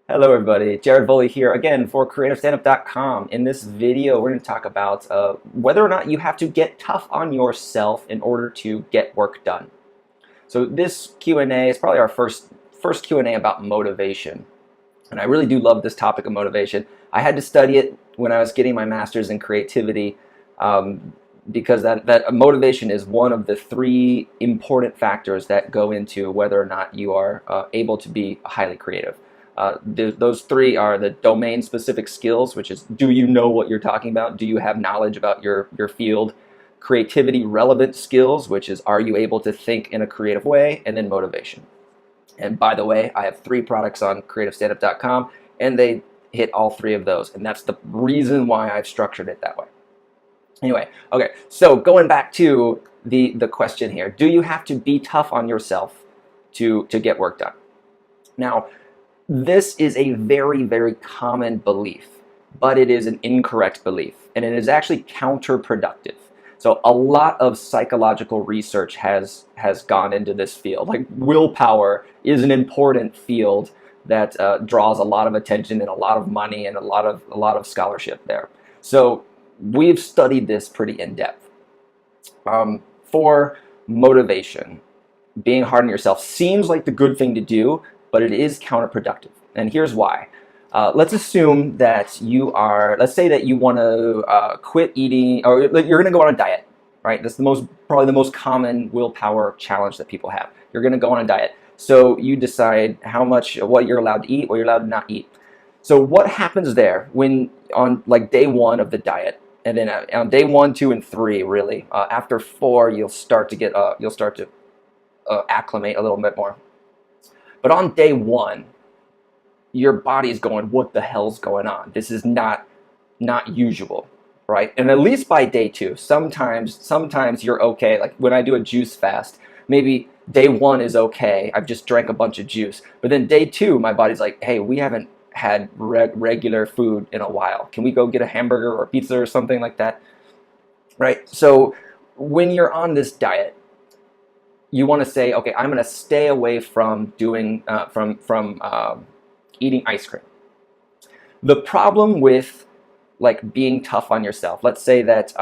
Hello everybody, Jared Volle here again for CreativeStandUp.com. In this video, we're going to talk about whether or not you have to get tough on yourself in order to get work done. So this Q&A is probably our first Q&A about motivation. And I really do love this topic of motivation. I had to study it when I was getting my master's in creativity because that motivation is one of the three important factors that go into whether or not you are able to be highly creative. Those three are the domain-specific skills, which is, do you know what you're talking about? Do you have knowledge about your field? Creativity-relevant skills, which is, are you able to think in a creative way? And then motivation. And by the way, I have 3 products on CreativeStandUp.com, and they hit all 3 of those. And that's the reason why I've structured it that way. Anyway, okay, so going back to the question here, do you have to be tough on yourself to get work done? Now, this is a very, very common belief, but it is an incorrect belief, and it is actually counterproductive. So a lot of psychological research has gone into this field. Like, willpower is an important field that draws a lot of attention and a lot of money and a lot of scholarship there. So we've studied this pretty in depth. For motivation, being hard on yourself seems like the good thing to do, but it is counterproductive. And here's why. Let's assume that let's say that you want to quit eating, or you're going to go on a diet, right? That's probably the most common willpower challenge that people have. You're going to go on a diet. So you decide what you're allowed to eat, what you're allowed to not eat. So what happens there when on like day 1 of the diet, and then on day 1, 2, and 3, really, after 4, you'll start to acclimate a little bit more. But on day 1, your body's going, what the hell's going on? This is not usual, right? And at least by day 2, sometimes you're okay. Like when I do a juice fast, maybe day 1 is okay. I've just drank a bunch of juice. But then day 2, my body's like, hey, we haven't had regular food in a while. Can we go get a hamburger or pizza or something like that? Right? So when you're on this diet, you want to say, okay, I'm going to stay away from doing eating ice cream. The problem with like being tough on yourself, let's say that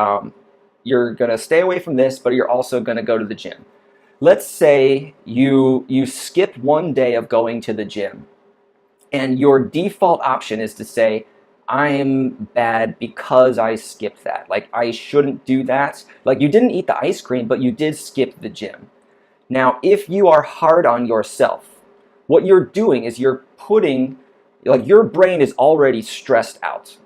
you're going to stay away from this, but you're also going to go to the gym. Let's say you skip one day of going to the gym, and your default option is to say, I'm bad because I skipped that. Like, I shouldn't do that. Like, you didn't eat the ice cream, but you did skip the gym. Now, if you are hard on yourself, what you're doing is you're putting, like, your brain is already stressed out,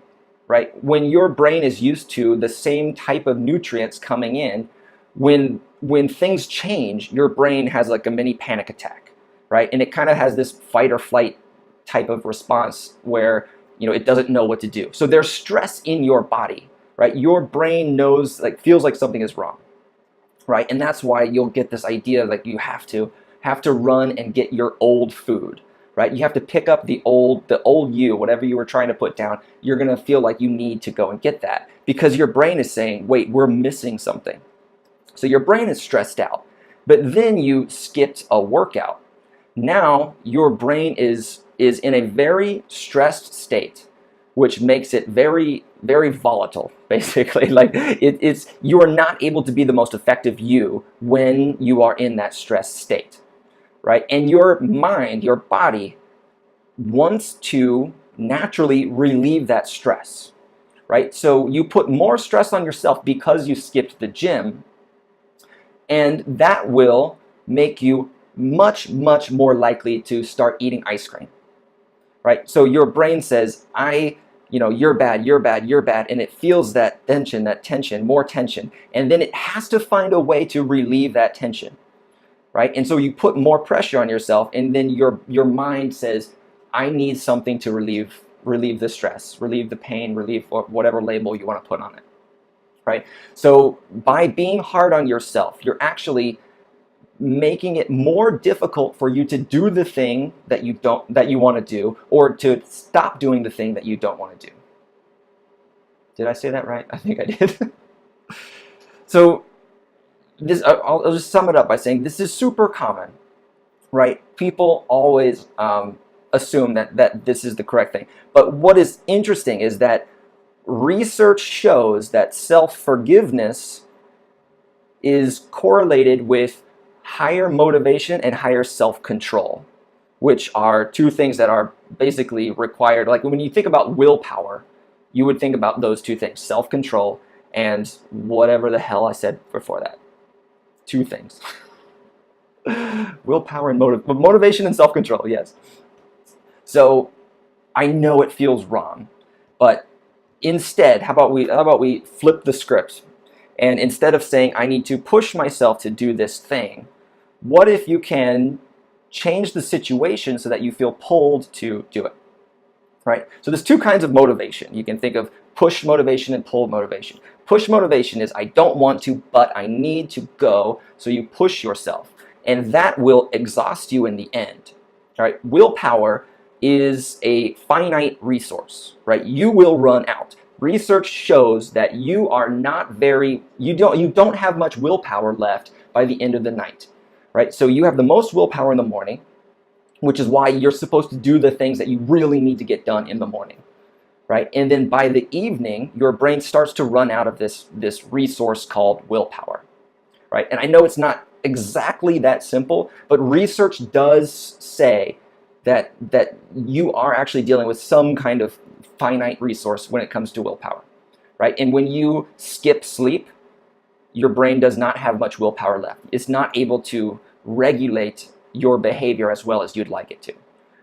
right? When your brain is used to the same type of nutrients coming in, when things change, your brain has like a mini panic attack, right? And it kind of has this fight or flight type of response where, it doesn't know what to do. So there's stress in your body, right? Your brain feels like something is wrong. Right, and that's why you'll get this idea like you have to run and get your old food, right? You have to pick up the old you, whatever you were trying to put down. You're gonna feel like you need to go and get that because your brain is saying, "Wait, we're missing something." So your brain is stressed out, but then you skipped a workout. Now your brain is in a very stressed state, which makes it very, very volatile, basically. Like you are not able to be the most effective you when you are in that stressed state, right? And your mind, your body wants to naturally relieve that stress, right? So you put more stress on yourself because you skipped the gym, and that will make you much, much more likely to start eating ice cream, right? So your brain says, you're bad, you're bad, you're bad, and it feels that tension, more tension, and then it has to find a way to relieve that tension, right? And so you put more pressure on yourself, and then your mind says, I need something to relieve the stress, relieve the pain, relieve whatever label you want to put on it, right? So by being hard on yourself, you're actually making it more difficult for you to do the thing that you want to do, or to stop doing the thing that you don't want to do. Did I say that right? I think I did. So I'll just sum it up by saying this is super common, right? People always assume that this is the correct thing. But what is interesting is that research shows that self-forgiveness is correlated with higher motivation and higher self-control, which are two things that are basically required. Like when you think about willpower, you would think about those two things, self-control and whatever the hell I said before that. Two things. Willpower and motivation and self-control, yes. So I know it feels wrong, but instead, how about we flip the script? And instead of saying I need to push myself to do this thing, what if you can change the situation so that you feel pulled to do it? Right? So there's two kinds of motivation. You can think of push motivation and pull motivation. Push motivation is I don't want to, but I need to go, so you push yourself. And that will exhaust you in the end. All right? Willpower is a finite resource, right? You will run out. Research shows that you don't have much willpower left by the end of the night, right? So you have the most willpower in the morning, which is why you're supposed to do the things that you really need to get done in the morning, right? And then by the evening, your brain starts to run out of this resource called willpower, right? And I know it's not exactly that simple, but research does say that you are actually dealing with some kind of finite resource when it comes to willpower, right? And when you skip sleep, your brain does not have much willpower left. It's not able to regulate your behavior as well as you'd like it to,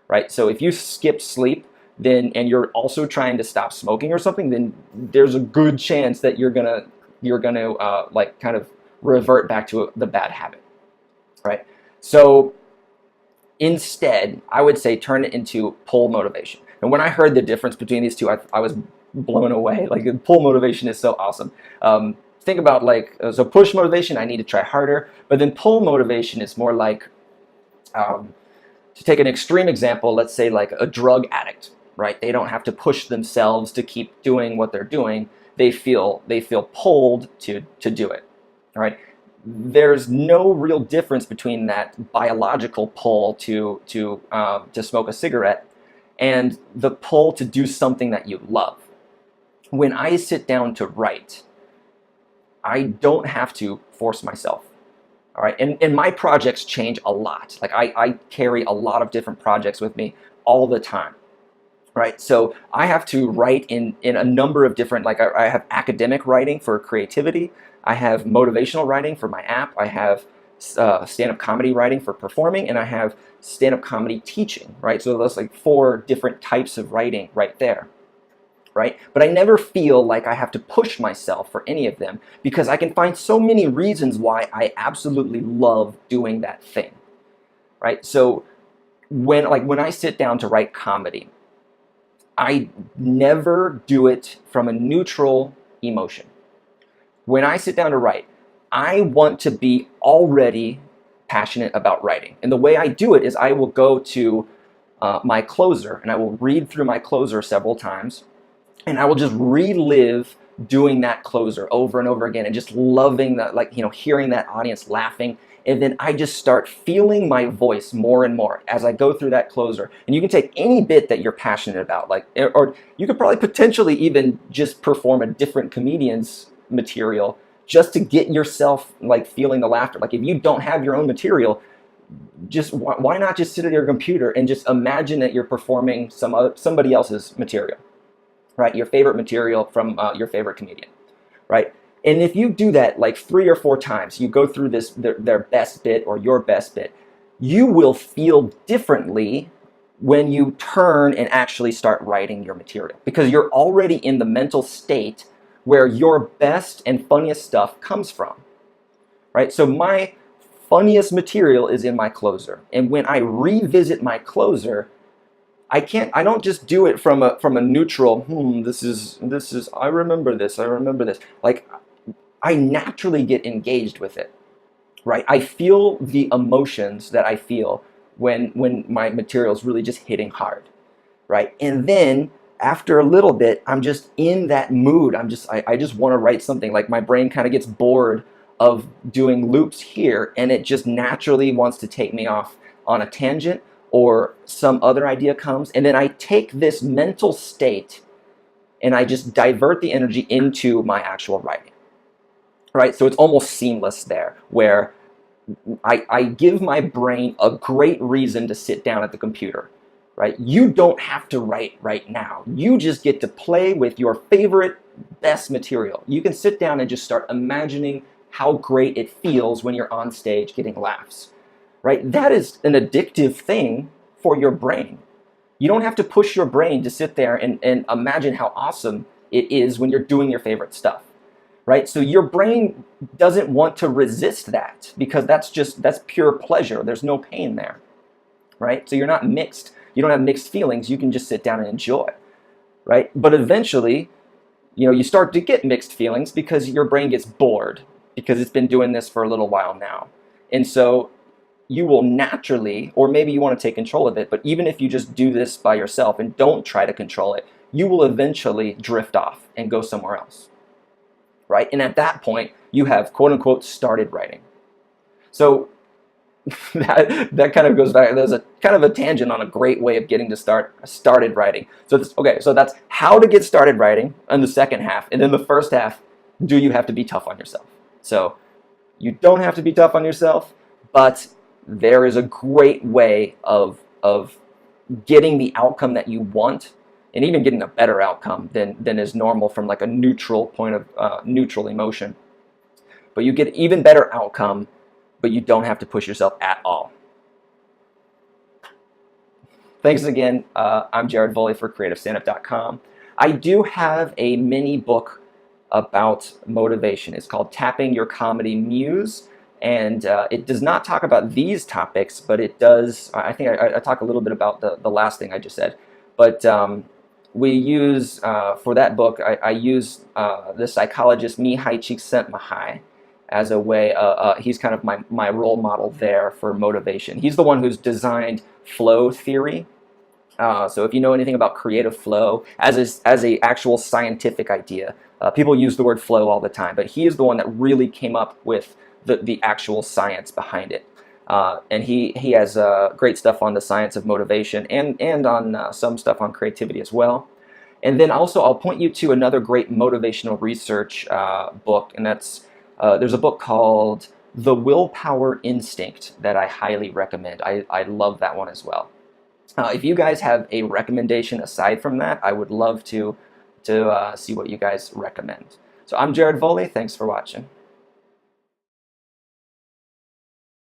right? So if you skip sleep, and you're also trying to stop smoking or something, then there's a good chance that you're gonna like kind of revert back to the bad habit, right? So instead, I would say turn it into pull motivation. And when I heard the difference between these two, I was blown away. Like pull motivation is so awesome. Think about so push motivation, I need to try harder. But then pull motivation is more like, to take an extreme example, let's say like a drug addict, right? They don't have to push themselves to keep doing what they're doing. They feel pulled to do it, all right? There's no real difference between that biological pull to smoke a cigarette and the pull to do something that you love. When I sit down to write, I don't have to force myself. All right, and my projects change a lot. Like I carry a lot of different projects with me all the time, right? So I have to write in a number of different, like I have academic writing for creativity. I have motivational writing for my app. I have stand-up comedy writing for performing, and I have stand-up comedy teaching, right? So that's like 4 different types of writing right there, right? But I never feel like I have to push myself for any of them because I can find so many reasons why I absolutely love doing that thing, right? So when I sit down to write comedy, I never do it from a neutral emotion. When I sit down to write, I want to be already passionate about writing. And the way I do it is I will go to my closer and I will read through my closer several times. And I will just relive doing that closer over and over again and just loving that, hearing that audience laughing. And then I just start feeling my voice more and more as I go through that closer. And you can take any bit that you're passionate about, or you could probably potentially even just perform a different comedian's material just to get yourself feeling the laughter. Like if you don't have your own material, just why not just sit at your computer and just imagine that you're performing somebody else's material. Right, your favorite material from your favorite comedian, right? And if you do that 3 or 4 times, you go through their best bit or your best bit, you will feel differently when you turn and actually start writing your material because you're already in the mental state where your best and funniest stuff comes from, right? So my funniest material is in my closer, and when I revisit my closer, I don't just do it from a neutral, this is I remember this. Like I naturally get engaged with it, right? I feel the emotions that I feel when my material is really just hitting hard, right? And then after a little bit, I'm just in that mood. I just want to write something. Like my brain kind of gets bored of doing loops here, and it just naturally wants to take me off on a tangent or some other idea comes, and then I take this mental state and I just divert the energy into my actual writing, right? So it's almost seamless there, where I give my brain a great reason to sit down at the computer, right? You don't have to write right now. You just get to play with your favorite, best material. You can sit down and just start imagining how great it feels when you're on stage getting laughs, right? That is an addictive thing for your brain. You don't have to push your brain to sit there and imagine how awesome it is when you're doing your favorite stuff, right? So your brain doesn't want to resist that, because that's pure pleasure. There's no pain there, right? So you're not mixed. You don't have mixed feelings. You can just sit down and enjoy, right? But eventually, you start to get mixed feelings because your brain gets bored, because it's been doing this for a little while now. And so you will naturally, or maybe you want to take control of it, but even if you just do this by yourself and don't try to control it, you will eventually drift off and go somewhere else, right? And at that point, you have quote unquote started writing. So that kind of goes back. There's a kind of a tangent on a great way of getting to started writing. So so that's how to get started writing in the second half. And then the first half, do you have to be tough on yourself? So you don't have to be tough on yourself, but there is a great way of getting the outcome that you want, and even getting a better outcome than is normal from like a neutral point of neutral emotion. But you get even better outcome, but you don't have to push yourself at all. Thanks again. I'm Jared Volle for CreativeStandup.com. I do have a mini book about motivation. It's called Tapping Your Comedy Muse. And it does not talk about these topics, but it does. I think I talk a little bit about the last thing I just said. But we use, for that book, I use the psychologist Mihaly Csikszentmihalyi as a way. He's kind of my role model there for motivation. He's the one who's designed flow theory. So if you know anything about creative flow as a actual scientific idea, people use the word flow all the time, but he is the one that really came up with the actual science behind it. And he has great stuff on the science of motivation and on some stuff on creativity as well. And then also I'll point you to another great motivational research book, and that's there's a book called The Willpower Instinct that I highly recommend. I love that one as well. If you guys have a recommendation aside from that, I would love to see what you guys recommend. So I'm Jared Volle. Thanks for watching.